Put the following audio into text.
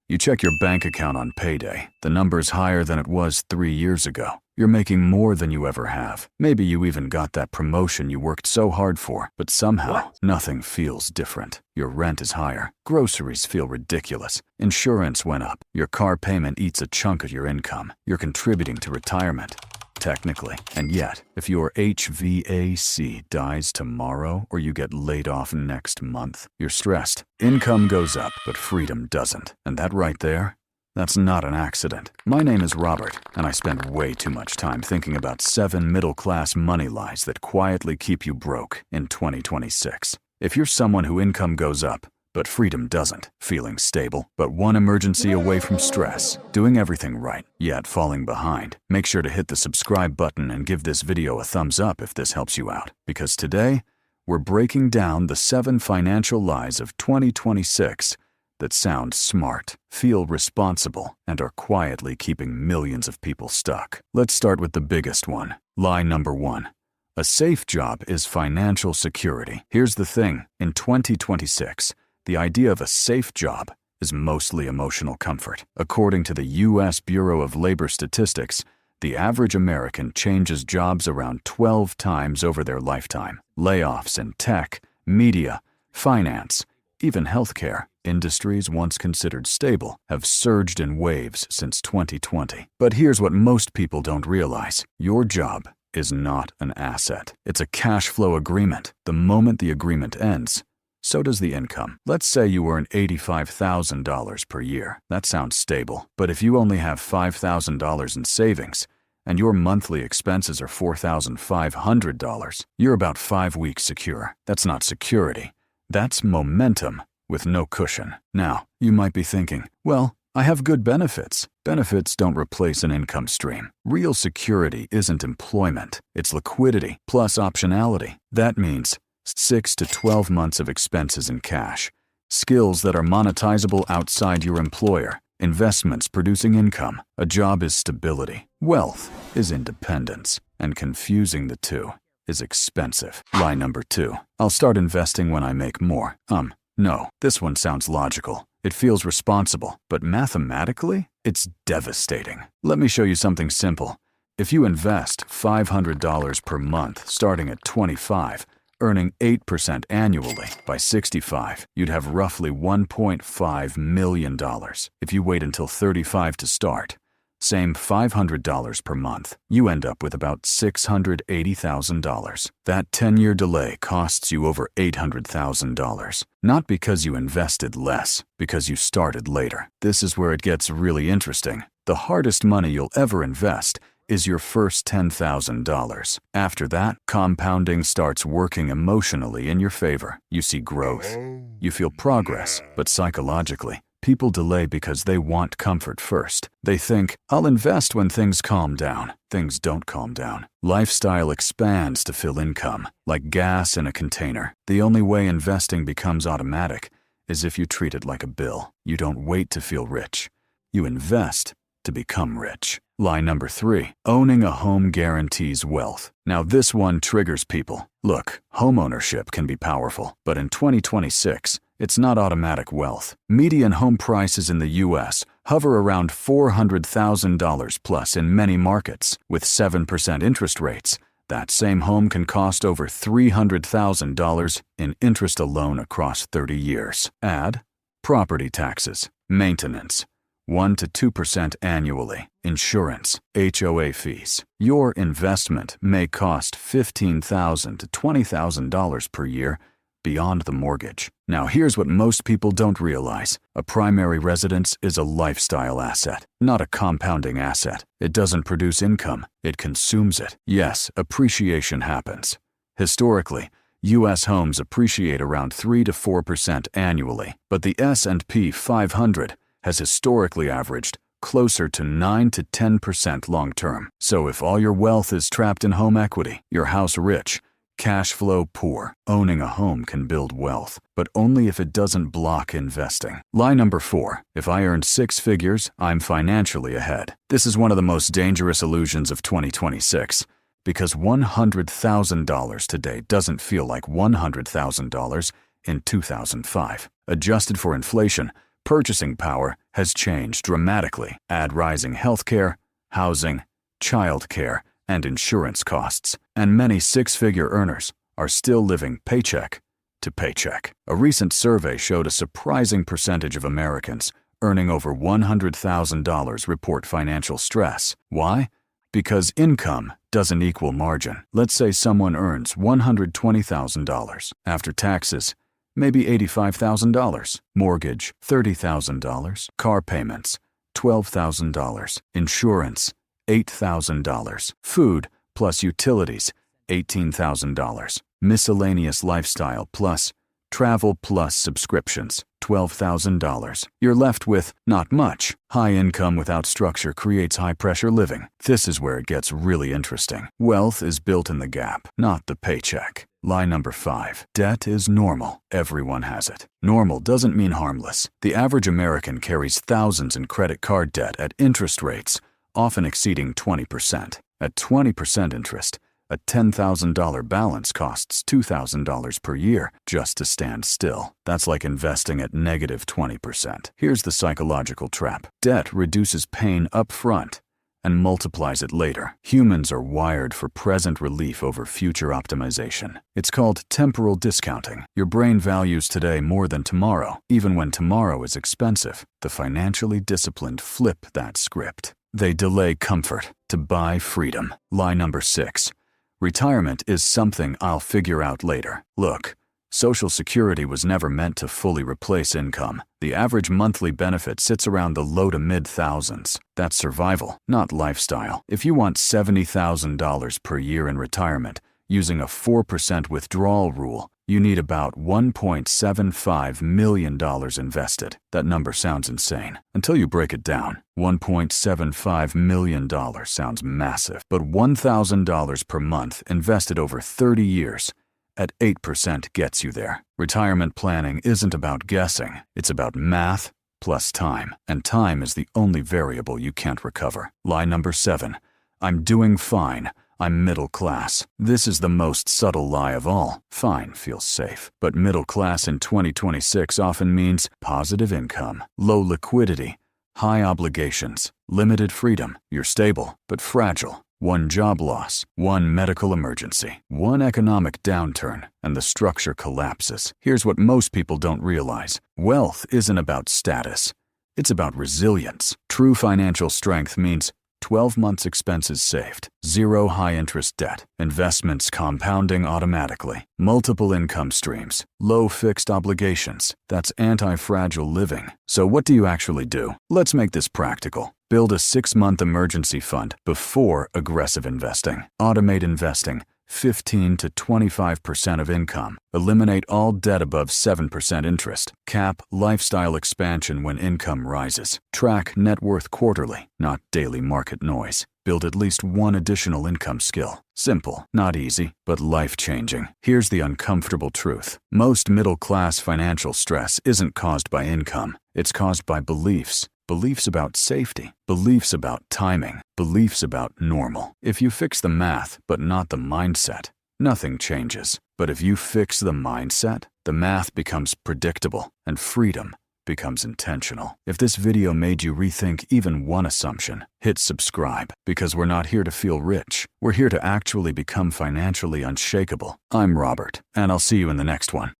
You check your bank account on payday. The number's higher than it was 3 years ago. You're making more than you ever have. Maybe you even got that promotion you worked so hard for, but somehow nothing feels different. Your rent is higher. Groceries feel ridiculous. Insurance went up. Your car payment eats a chunk of your income. You're contributing to retirement. Technically. And yet, if your HVAC dies tomorrow or you get laid off next month, you're stressed. Income goes up, but freedom doesn't. And that right there, that's not an accident. My name is Robert, and I spend way too much time thinking about 7 middle-class money lies that quietly keep you broke in 2026. If you're someone who income goes up, but freedom doesn't, feeling stable, but one emergency away from stress, doing everything right, yet falling behind, make sure to hit the subscribe button and give this video a thumbs up if this helps you out. Because today, we're breaking down the 7 financial lies of 2026 that sound smart, feel responsible, and are quietly keeping millions of people stuck. Let's start with the biggest one. Lie number 1. A safe job is financial security. Here's the thing. In 2026, the idea of a safe job is mostly emotional comfort. According to the U.S. Bureau of Labor Statistics, the average American changes jobs around 12 times over their lifetime. Layoffs in tech, media, finance, even healthcare, industries once considered stable, have surged in waves since 2020. But here's what most people don't realize. Your job is not an asset. It's a cash flow agreement. The moment the agreement ends, so does the income. Let's say you earn $85,000 per year. That sounds stable. But if you only have $5,000 in savings, and your monthly expenses are $4,500, you're about 5 weeks secure. That's not security. That's momentum with no cushion. Now, you might be thinking, well, I have good benefits. Benefits don't replace an income stream. Real security isn't employment. It's liquidity plus optionality. That means 6 to 12 months of expenses in cash, skills that are monetizable outside your employer, investments producing income. A job is stability. Wealth is independence. And confusing the two is expensive. Lie number 2. I'll start investing when I make more. No, this one sounds logical. It feels responsible, but mathematically, it's devastating. Let me show you something simple. If you invest $500 per month starting at 25, earning 8% annually, by 65, you'd have roughly $1.5 million. If you wait until 35 to start, same $500 per month, you end up with about $680,000. That 10-year delay costs you over $800,000. Not because you invested less, because you started later. This is where it gets really interesting. The hardest money you'll ever invest is your first $10,000. After that, compounding starts working emotionally in your favor. You see growth. You feel progress, but psychologically, people delay because they want comfort first. They think, I'll invest when things calm down. Things don't calm down. Lifestyle expands to fill income, like gas in a container. The only way investing becomes automatic is if you treat it like a bill. You don't wait to feel rich. You invest to become rich. Lie number 3. Owning a home guarantees wealth. Now this one triggers people. Look, homeownership can be powerful, but in 2026, it's not automatic wealth. Median home prices in the U.S. hover around $400,000 plus in many markets. With 7% interest rates, that same home can cost over $300,000 in interest alone across 30 years. Add property taxes, maintenance, 1 to 2% annually, insurance, HOA fees. Your investment may cost $15,000 to $20,000 per year beyond the mortgage. Now here's what most people don't realize. A primary residence is a lifestyle asset, not a compounding asset. It doesn't produce income, it consumes it. Yes, appreciation happens. Historically, U.S. homes appreciate around 3 to 4% annually, but the S&P 500 has historically averaged closer to 9 to 10% long-term. So if all your wealth is trapped in home equity, your house rich, cash flow poor, owning a home can build wealth, but only if it doesn't block investing. Lie number 4. If I earn 6 figures, I'm financially ahead. This is one of the most dangerous illusions of 2026, because $100,000 today doesn't feel like $100,000 in 2005. Adjusted for inflation, Purchasing power has changed dramatically. Add rising healthcare, housing, childcare, and insurance costs, and many six-figure earners are still living paycheck to paycheck. A recent survey showed a surprising percentage of Americans earning over $100,000 report financial stress. Why? Because income doesn't equal margin. Let's say someone earns $120,000. After taxes, maybe $85,000. Mortgage, $30,000. Car payments, $12,000. Insurance, $8,000. Food plus utilities, $18,000. Miscellaneous lifestyle plus travel plus subscriptions, $12,000. You're left with not much. High income without structure creates high-pressure living. This is where it gets really interesting. Wealth is built in the gap, not the paycheck. Lie number 5. Debt is normal. Everyone has it. Normal doesn't mean harmless. The average American carries thousands in credit card debt at interest rates often exceeding 20%. At 20% interest, a $10,000 balance costs $2,000 per year just to stand still. That's like investing at negative 20%. Here's the psychological trap. Debt reduces pain up front and multiplies it later. Humans are wired for present relief over future optimization. It's called temporal discounting. Your brain values today more than tomorrow, even when tomorrow is expensive. The financially disciplined flip that script. They delay comfort to buy freedom. Lie number 6. Retirement is something I'll figure out later. Look, Social Security was never meant to fully replace income. The average monthly benefit sits around the low to mid-thousands. That's survival, not lifestyle. If you want $70,000 per year in retirement, using a 4% withdrawal rule, you need about $1.75 million invested. That number sounds insane. Until you break it down, $1.75 million sounds massive. But $1,000 per month invested over 30 years at 8% gets you there. Retirement planning isn't about guessing. It's about math plus time. And time is the only variable you can't recover. Lie number 7. I'm doing fine. I'm middle class. This is the most subtle lie of all. Fine feels safe. But middle class in 2026 often means positive income, low liquidity, high obligations, limited freedom. You're stable, but fragile. One job loss, one medical emergency, one economic downturn, and the structure collapses. Here's what most people don't realize. Wealth isn't about status. It's about resilience. True financial strength means 12 months expenses saved, 0 high-interest debt, investments compounding automatically, multiple income streams, low fixed obligations. That's anti-fragile living. So what do you actually do? Let's make this practical. Build a 6-month emergency fund before aggressive investing. Automate investing 15 to 25% of income. Eliminate all debt above 7% interest. Cap lifestyle expansion when income rises. Track net worth quarterly, not daily market noise. Build at least one additional income skill. Simple, not easy, but life-changing. Here's the uncomfortable truth. Most middle-class financial stress isn't caused by income. It's caused by beliefs. Beliefs about safety, beliefs about timing, beliefs about normal. If you fix the math, but not the mindset, nothing changes. But if you fix the mindset, the math becomes predictable and freedom becomes intentional. If this video made you rethink even one assumption, hit subscribe, because we're not here to feel rich. We're here to actually become financially unshakable. I'm Robert, and I'll see you in the next one.